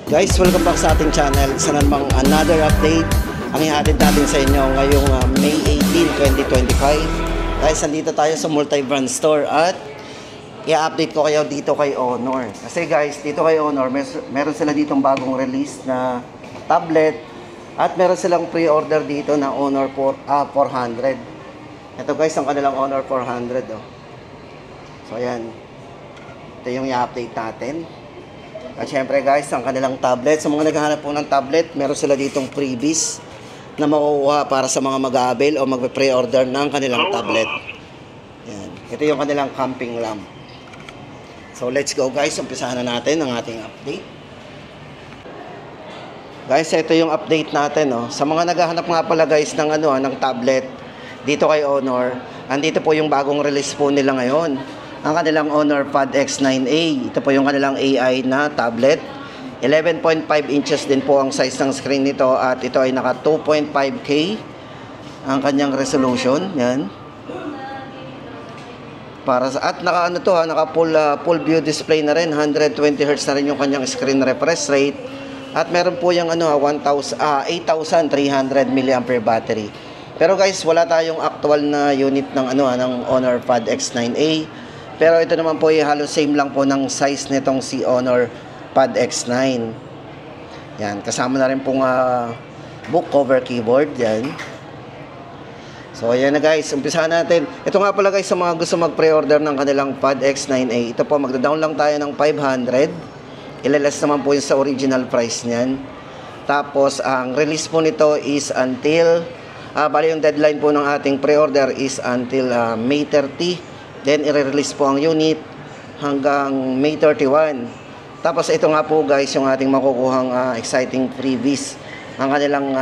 Guys, welcome back sa ating channel. Isa namang another update ang ihatid natin sa inyo ngayong May 18, 2025. Guys, nandito tayo sa multi-brand store at i-update ko kayo dito kay Honor. Kasi guys, dito kay Honor, meron sila ditong bagong release na tablet at meron silang pre-order dito na Honor 400. Ito guys, ang kanilang Honor 400. Oh. So ayan, ito yung i-update natin. At syempre guys, ang kanilang tablet, sa mga naghahanap po ng tablet, meron sila ditong freebies na makukuha para sa mga mag-aabil o mag-pre-order ng kanilang tablet. Yan. Ito yung kanilang camping lamp. So let's go guys, umpisahan na natin ang ating update. Guys, ito yung update natin. Oh. Sa mga naghahanap nga pala guys ng, ng tablet dito kay Honor, andito po yung bagong release po nila ngayon. Ang kanilang Honor Pad X9A. Ito po yung kanilang AI na tablet. 11.5 inches din po ang size ng screen nito at ito ay naka 2.5K ang kanyang resolution. Yan. At naka full view display na rin. 120 Hz na rin yung kanyang screen refresh rate. At meron po yung 8,300 mAh battery. Pero guys, wala tayong actual na unit ng ng Honor Pad X9A. Pero ito naman po ay halos same lang po ng size nitong si Honor Pad X9. Yan, kasama na rin pong book cover keyboard. Yan. So ayan na guys, umpisahan natin. Ito nga pala guys, sa mga gusto mag-pre-order ng kanilang Pad X9A, ito po, magda-down lang tayo ng 500. Ilaless naman po yun sa original price niyan. Tapos ang release po nito is until bali yung deadline po ng ating pre-order is until May 30. Then, i-release po ang unit hanggang May 31. Tapos, ito nga po guys, yung ating makukuhang exciting freebies. Ang kanilang,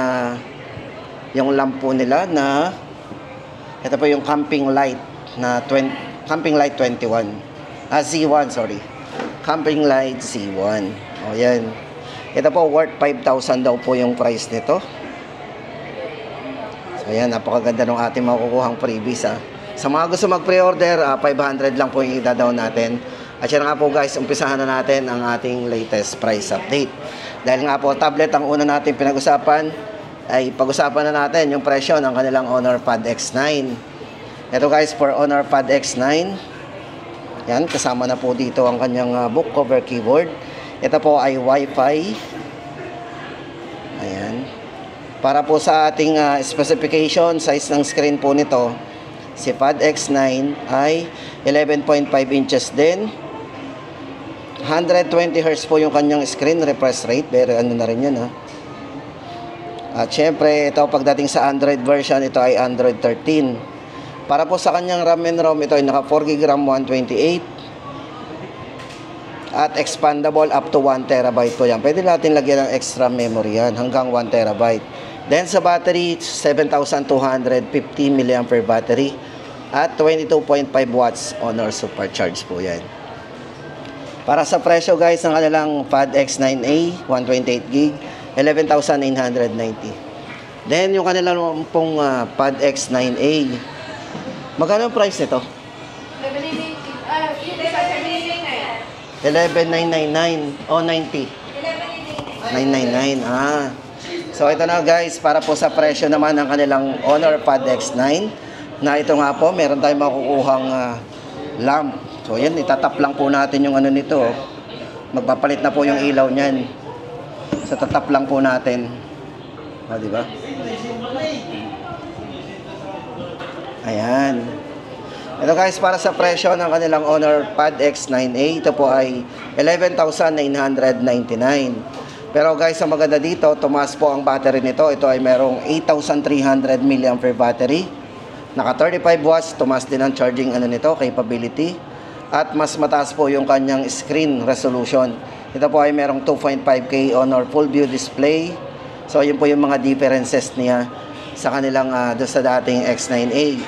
yung lamp po nila na, ito po yung Camping Light na Camping Light 21. Z1, sorry. Camping Light Z1. O, yan. Ito po, worth 5,000 daw po yung price nito. So, yan. Napakaganda ng ating makukuhang freebies, Sa mga gusto mag-pre-order, 500 lang po yung i-down natin. At yan nga po guys, umpisahan na natin ang ating latest price update. Dahil nga po, tablet ang una natin pinag-usapan, ay pag-usapan na natin yung presyo ng kanilang Honor Pad X9. Ito guys, for Honor Pad X9, yan, kasama na po dito ang kanyang book cover keyboard. Ito po ay Wi-Fi. Ayan. Para po sa ating specification, size ng screen po nito, si Pad X9 ay 11.5 inches din. 120 Hz po yung kanyang screen refresh rate. Pero na rin yan At syempre, ito pagdating sa Android version, ito ay Android 13. Para po sa kanyang RAM and ROM, ito ay naka 4GB RAM 128. At expandable up to 1TB po yan. Pwede natin lagyan ng extra memory yan hanggang 1TB. Then sa battery, 7,250 mAh battery at 22.5 watts Honor Supercharge po yan. Para sa presyo guys, ng kanilang Pad X9A 128GB, 11,990. Then yung kanilang pong Pad X9A, magkano ang price nito? 11,999 o 90? 999. So ito na guys, para po sa presyo naman ng kanilang Honor Pad X9 na ito nga po, meron tayong makukuhang lamp. So yan, itatap lang po natin yung nito. Magpapalit na po yung ilaw niyan. So tatap lang po natin. Di ba? Ayan. Ito guys, para sa presyo ng kanilang Honor Pad X9A, ito po ay 11,999. Pero guys, ang maganda dito, tumaas po ang battery nito. Ito ay merong 8,300 mAh battery. Naka 35 watts, tumaas din ang charging nito, capability. At mas mataas po yung kanyang screen resolution. Ito po ay merong 2.5K Honor full view display. So yun po yung mga differences niya sa kanilang doon sa dating X9A.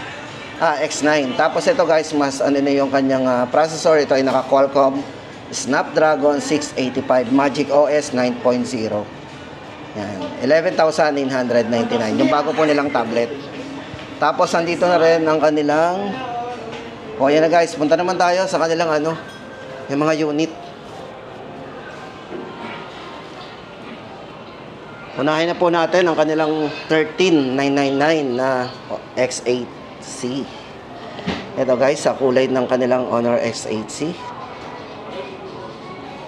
X9. Tapos ito guys, mas na yung kanyang processor. Ito ay naka Qualcomm Snapdragon 685 Magic OS 9.0. Yan, 11,999. Yung bago po nilang tablet. Tapos andito na rin ang kanilang yan na guys, punta naman tayo sa kanilang yung mga unit. Unahin na po natin ang kanilang 13,999 na X8C. Ito guys, sa kulay ng kanilang Honor X8C.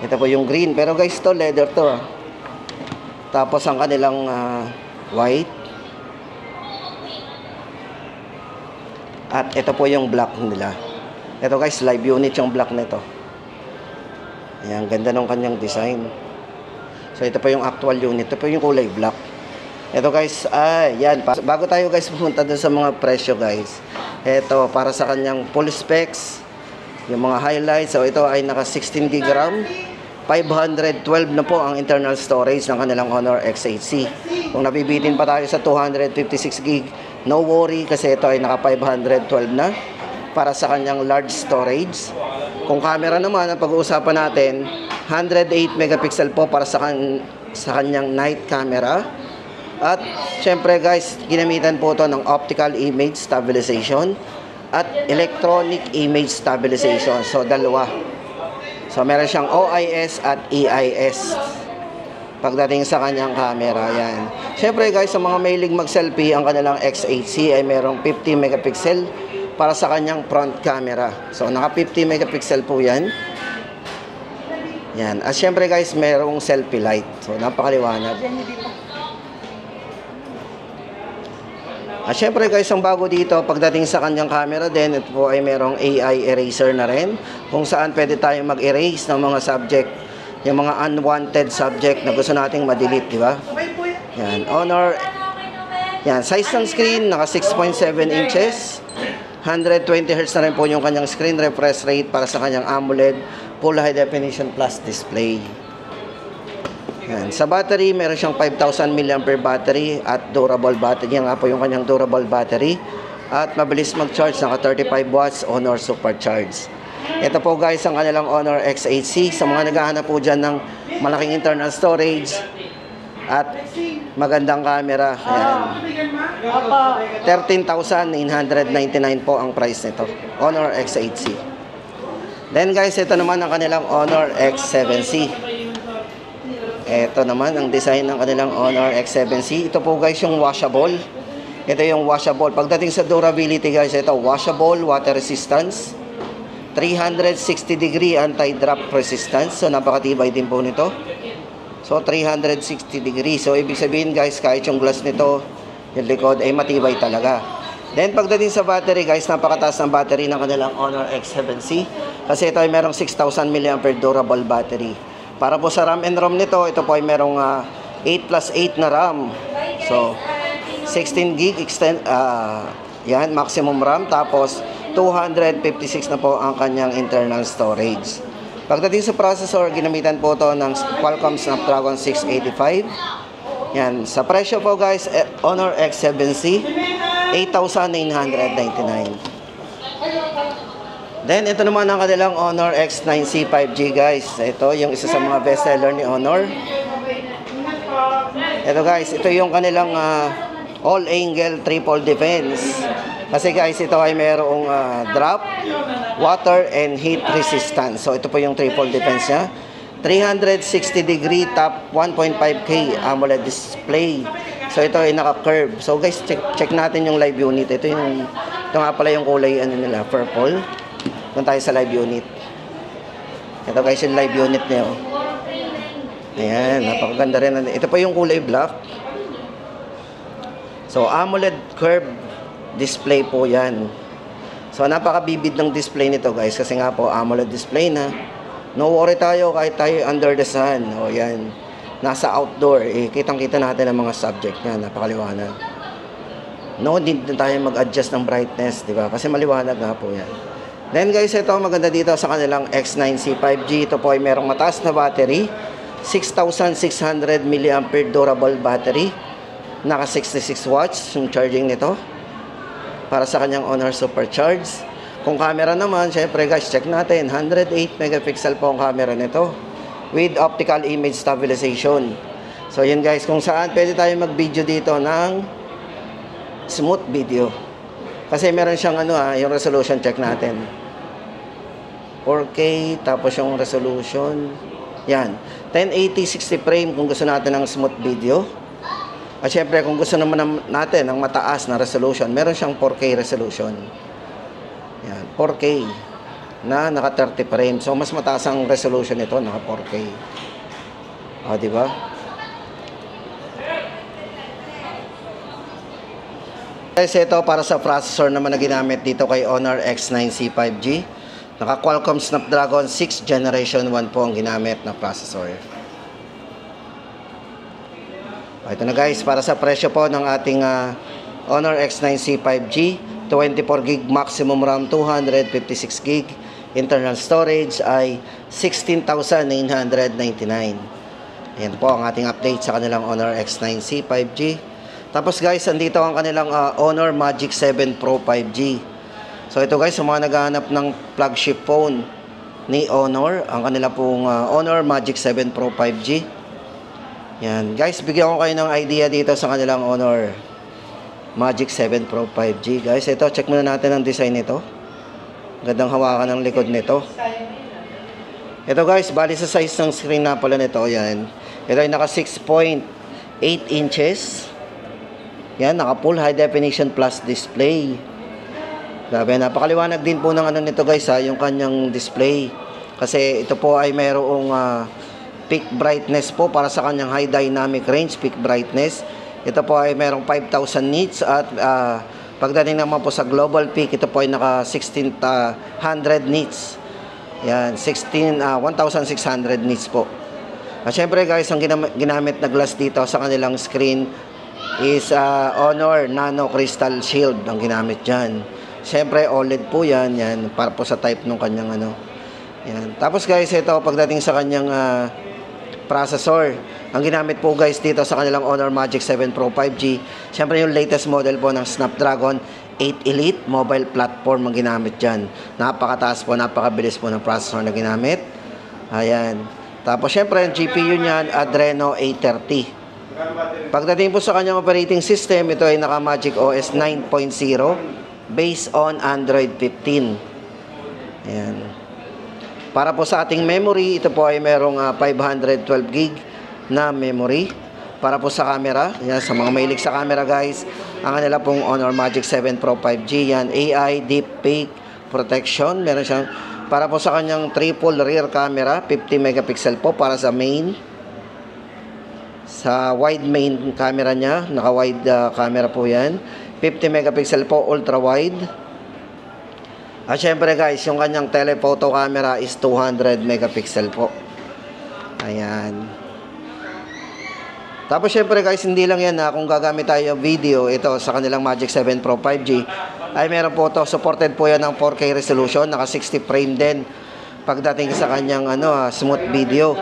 Ito po yung green. Pero guys, to leather to. Tapos ang kanilang white. At ito po yung black nila. Ito guys, live unit yung black nito. Ayan, ganda ng kanyang design. So ito po yung actual unit. Ito po yung kulay black. Ito guys, yan. Bago tayo guys pumunta dun sa mga presyo guys. Ito, para sa kanyang full specs. Yung mga highlights. So ito ay naka 16 GB RAM. 512 na po ang internal storage ng kanilang Honor X8C. Kung nabibitin pa tayo sa 256 GB, no worry kasi ito ay naka 512 na para sa kanyang large storage. Kung camera naman ang pag-uusapan natin, 108 megapixel po para sa kanyang night camera. At syempre guys, ginamitan po ito ng optical image stabilization at electronic image stabilization. So dalawa. So meron siyang OIS at EIS pagdating sa kanyang camera. Yan. Syempre guys, sa mga mailing mag-selfie, ang kanilang X8C ay merong 50 megapixel para sa kanyang front camera. So naka 50 megapixel po yan. Yan. At syempre guys, merong selfie light. So napakaliwanag. At syempre guys, ang bago dito, pagdating sa kanyang camera din, ito po ay merong AI eraser na rin, kung saan pwede tayong mag-erase ng mga subject, yung mga unwanted subject na gusto nating ma-delete, di ba? Yan, Honor. Yan, size ng screen, naka 6.7 inches. 120 Hz na rin po yung kanyang screen refresh rate para sa kanyang AMOLED Full High Definition Plus display. Yan. Sa battery, meron siyang 5,000 mAh battery at durable battery. Yan nga po yung kanyang durable battery. At mabilis mag-charge, naka 35 watts Honor Supercharge. Ito po guys ang kanilang Honor X8C. Sa mga naghahanap po dyan ng malaking internal storage at magandang camera. Yan. 13,999 po ang price nito. Honor X8C. Then guys, ito naman ang kanilang Honor X7C. Ito naman ang design ng kanilang Honor X7C. Ito po guys yung washable. Ito yung washable. Pagdating sa durability guys, ito washable, water resistance, 360 degree anti-drop resistance. So napakatibay din po nito. So 360 degree. So ibig sabihin guys, kahit yung glass nito, yung likod ay matibay talaga. Then pagdating sa battery guys, napakataas ng battery ng kanilang Honor X7C. Kasi ito ay merong 6,000 mAh durable battery. Para po sa RAM and ROM nito, ito po ay merong 8+8 na RAM. So, 16 gig extend, yan, maximum RAM. Tapos, 256 na po ang kanyang internal storage. Pagdating sa processor, ginamitan po ito ng Qualcomm Snapdragon 685. Yan, sa presyo po guys, Honor X7C, 8,999. Then, ito naman ang kanilang Honor X9C 5G guys. Ito yung isa sa mga bestseller ni Honor. Ito guys, ito yung kanilang all-angle triple defense. Kasi guys, ito ay mayroong drop, water, and heat resistance. So, ito po yung triple defense niya. 360 degree top 1.5K AMOLED display. So, ito ay naka-curve. So, guys, check natin yung live unit. Ito nga pala yung kulay nila, purple. Doon tayo sa live unit. Ito guys yung live unit niya. Ayan, napakaganda rin. Ito pa yung kulay black. So, AMOLED curve display po yan. So, napakabibid ng display nito guys. Kasi nga po, AMOLED display na. No worry tayo kahit tayo under the sun. O yan, nasa outdoor. Kitang-kita natin ang mga subject niya. Napakaliwanag. No need na tayo mag-adjust ng brightness. Diba? Kasi maliwanag nga po yan. Then guys, ito maganda dito sa kanilang X9C 5G. Ito po ay merong mataas na battery. 6,600 mAh durable battery. Naka 66 watts yung charging nito. Para sa kanyang Honor Supercharge. Kung camera naman, syempre guys, check natin. 108 megapixel po ang camera nito. With optical image stabilization. So yun guys, kung saan pwede tayo mag-video dito ng smooth video. Kasi meron siyang yung resolution, check natin. 4K, tapos yung resolution, yan, 1080 60 frame kung gusto natin ng smooth video. At syempre, kung gusto naman natin ng mataas na resolution, meron siyang 4K resolution. Yan, 4K na naka 30 frames. So, mas mataas ang resolution nito, naka 4K. O, di ba? Guys, ito para sa processor naman na ginamit dito kay Honor X9C 5G. Naka Qualcomm Snapdragon 6 Generation 1 po ang ginamit na processor. Ito na guys, para sa presyo po ng ating Honor X9C 5G, 24GB maximum RAM, 256GB internal storage ay 16,999. Ayan po ang ating update sa kanilang Honor X9C 5G. Tapos guys, andito ang kanilang Honor Magic 7 Pro 5G. So ito guys, sa mga naghahanap ng flagship phone ni Honor, ang kanila pong Honor Magic 7 Pro 5G. Yan. Guys, bigyan ko kayo ng idea dito sa kanilang Honor Magic 7 Pro 5G. Guys, ito, check muna natin ang design nito. Gandang hawakan ng likod nito. Ito guys, bali sa size ng screen na pala nito, yan. Ito ay naka 6.8 inches. Yan, naka full high definition plus display. Grabe, napakaliwanag din po ng ano nito guys yung kanyang display. Kasi ito po ay mayroong peak brightness po para sa kanyang high dynamic range, peak brightness. Ito po ay mayroong 5,000 nits at pagdating naman po sa global peak, ito po ay naka 1,600 nits. Yan, 1,600 nits po. At syempre guys, ang ginamit na glass dito sa kanilang screen is Honor Nano Crystal Shield ang ginamit dyan. Syempre OLED po yan, para po sa type ng kanyang ano. Yan. Tapos guys, ito pagdating sa kanyang processor, ang ginamit po guys dito sa kanilang Honor Magic 7 Pro 5G, syempre yung latest model po ng Snapdragon 8 Elite mobile platform ang ginamit dyan. Napakataas po, napakabilis po ng processor na ginamit. Ayan. Tapos syempre yung GPU niyan, Adreno A30. Pagdating po sa kanyang operating system, ito ay naka Magic OS 9.0 based on Android 15. Ayan. Para po sa ating memory, ito po ay merong 512GB na memory. Para po sa camera, yan, sa mga mahilig sa camera guys, ang kanila pong Honor Magic 7 Pro 5G, yan, AI Deepfake Protection. Meron siyang, para po sa kanyang triple rear camera, 50 megapixel po para sa main. Sa wide main camera niya, naka-wide camera po yan. 50 megapixel po, ultra wide. At syempre guys, yung kanyang telephoto camera is 200 megapixel po. Ayan. Tapos syempre guys, hindi lang yan kung gagamit tayo video, ito sa kanilang Magic 7 Pro 5G, ay meron po ito, supported po yan ng 4K resolution, naka 60 frame din. Pagdating sa kanyang smooth video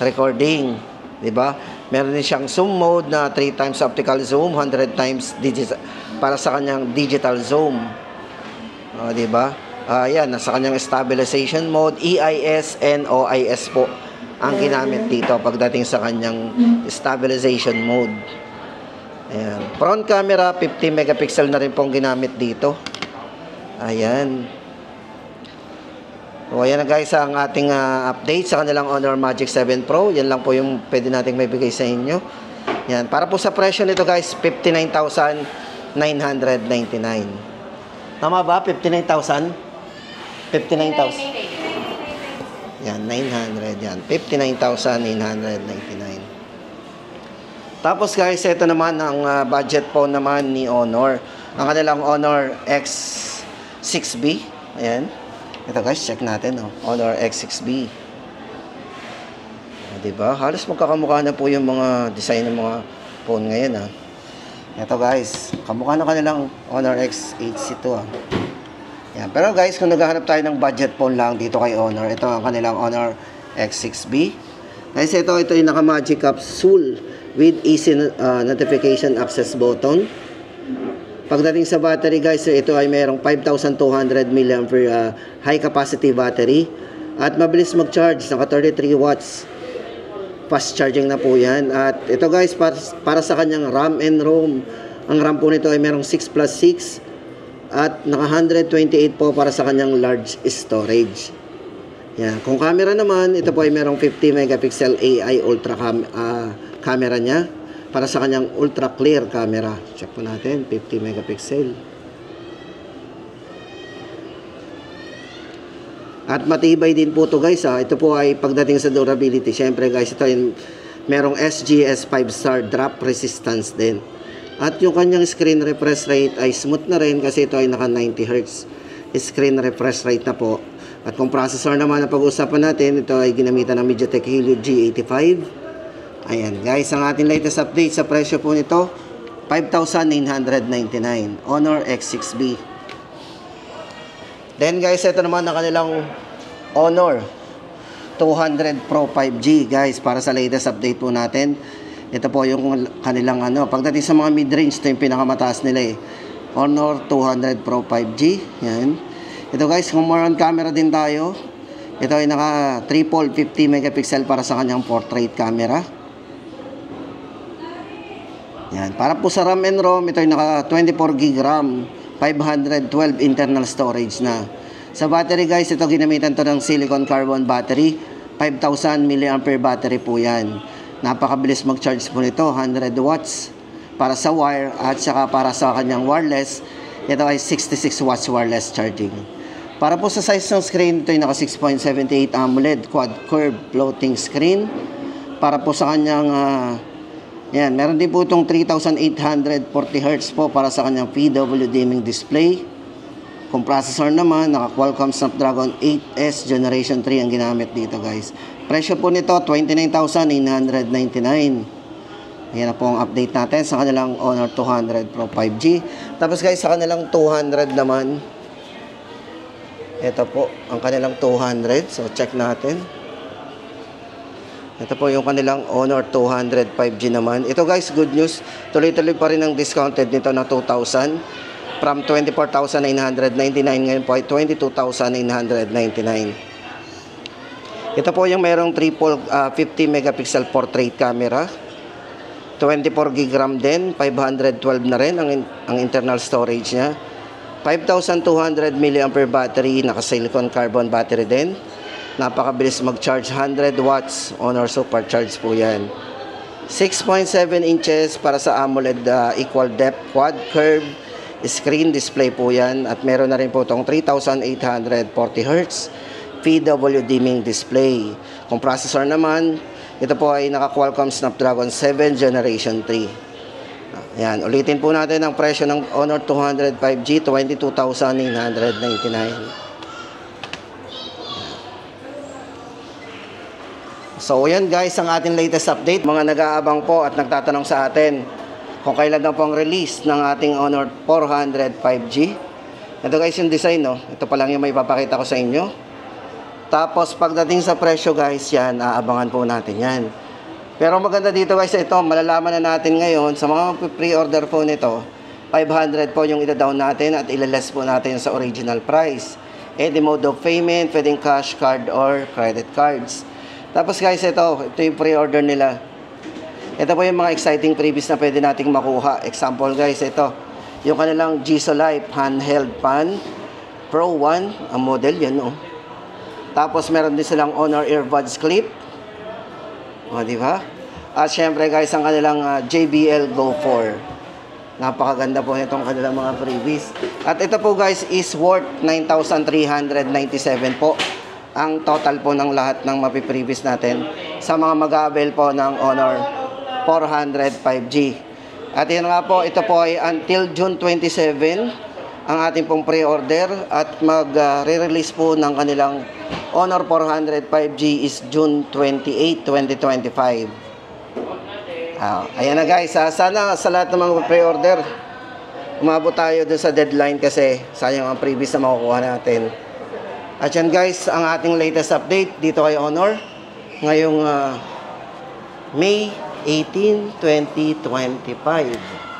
recording, di ba? Meron din siyang zoom mode na 3 times optical zoom, 100 times digital, para sa kanyang digital zoom. Di ba? Yan, nasa kanyang stabilization mode, EIS and OIS po ang ginamit dito pagdating sa kanyang stabilization mode. Ayan. Front camera, 50 megapixel na rin pong ginamit dito. Ayan. So, ayan na guys ang ating update sa kanilang Honor Magic 7 Pro. Yan lang po yung pwede nating may bigay sa inyo. Yan. Para po sa presyo nito guys, 59,999. Tama ba? 59,000? 59,000. Yan, 900 yan. 59,999. Tapos guys, ito naman ang budget phone naman ni Honor. Ang kanilang Honor X6B. Ayan. Ito guys, check natin. Honor X6B. Diba? Halos magkakamukha na po yung mga design ng mga phone ngayon. Ito guys, kamukha na kanilang Honor X8C ito. Yan. Pero guys, kung naghahanap tayo ng budget phone lang dito kay Honor, ito ang kanilang Honor X6B. Guys, ito yung naka-magic capsule with easy notification access button. Pagdating sa battery guys, ito ay mayroong 5,200 mAh high capacity battery at mabilis mag-charge, naka 33 watts. Fast charging na po yan. At ito guys, para sa kanyang RAM and ROM, ang RAM po nito ay mayroong 6+6 at naka 128 po para sa kanyang large storage. Yan. Kung camera naman, ito po ay merong 50 megapixel AI ultra camera niya. para sa kanyang ultra clear camera. Check po natin, 50 megapixel. At matibay din po to guys ha. Ito po ay pagdating sa durability. Syempre guys, ito ay merong SGS 5-star drop resistance din. At yung kanyang screen refresh rate ay smooth na rin kasi ito ay naka 90 Hz screen refresh rate na po. At kung processor naman ang pag-uusapan natin, ito ay ginamitan ng MediaTek Helio G85. Ayan guys, ang ating latest update sa presyo po nito, 5,999 Honor X6B. Then guys, ito naman ang kanilang Honor 200 Pro 5G guys, para sa latest update po natin. Ito po yung kanilang pagdating sa mga mid-range, ito yung pinakamataas nila Honor 200 Pro 5G. Yan. Ito guys, kung more on camera din tayo, ito ay naka triple 50 megapixel para sa kanyang portrait camera. Yan. Para po sa RAM and ROM, ito ay naka 24 GB RAM, 512 internal storage na. Sa battery guys, ito ginamitan to ng silicon carbon battery, 5,000 mAh battery po yan. Napakabilis mag-charge po nito, 100 watts para sa wire at saka para sa kanyang wireless, ito ay 66 watts wireless charging. Para po sa size ng screen, ito ay naka 6.78 AMOLED quad curve floating screen. Para po sa kanyang yan, meron din po itong 3,840 Hz po para sa kanyang PW dimming display. Kung processor naman, naka Qualcomm Snapdragon 8S Generation 3 ang ginamit dito guys. Presyo po nito, 29,999. Ayan na po ang update natin sa kanilang Honor 200 Pro 5G. Tapos guys, sa kanilang 200 naman, ito po ang kanilang 200. So check natin. Ito po yung kanilang Honor 200 5G naman. Ito guys, good news. Tuloy-tuloy pa rin ang discounted nito na 2,000. From 24,999 ngayon po ay 22,999. Ito po yung merong triple 50 megapixel portrait camera. 24 GB RAM din. 512 na rin ang internal storage niya. 5,200 mAh battery. Naka silicon carbon battery din. Napakabilis mag-charge, 100 watts Honor Supercharge po yan. 6.7 inches para sa AMOLED equal depth quad curve screen display po yan. At meron na rin po itong 3,840 Hz PW dimming display. Kung processor naman, ito po ay naka Qualcomm Snapdragon 7 Generation 3. Yan, ulitin po natin ang presyo ng Honor 200 5G, 22,999. So yan guys, ang ating latest update. Mga nag-aabang po at nagtatanong sa atin kung kailan na po ang release ng ating Honor 400 5G. Ito guys yung design, no? Ito pa lang yung may papakita ko sa inyo. Tapos pagdating sa presyo guys, yan, aabangan po natin yan. Pero maganda dito guys, ito, malalaman na natin ngayon sa mga pre-order po nito, 500 po yung ida-down natin at ilaless po natin sa original price. Any mode of payment, pwedeng cash, card, or credit cards. Tapos guys, ito yung pre-order nila. Ito po yung mga exciting freebies na pwede nating makuha. Example guys, ito. Yung kanilang Giso Life handheld fan Pro 1. Ang model yan, oh. Tapos meron din silang Honor Earbuds Clip. O, diba? At syempre guys, ang kanilang JBL Go 4. Napakaganda po nitong kanilang mga freebies. At ito po guys is worth 9,397 po. Ang total po ng lahat ng mapiprevious natin sa mga mag-a-avail po ng Honor 400 5G. At yun nga po, ito po ay until June 27 ang ating pong pre-order at mag-re-release po ng kanilang Honor 400 5G is June 28, 2025. Ayan na guys, sana sa lahat ng mga pre-order umabot tayo dun sa deadline kasi sayang ang previous na makukuha natin. At yan guys, ang ating latest update dito kay Honor ngayong May 18, 2025.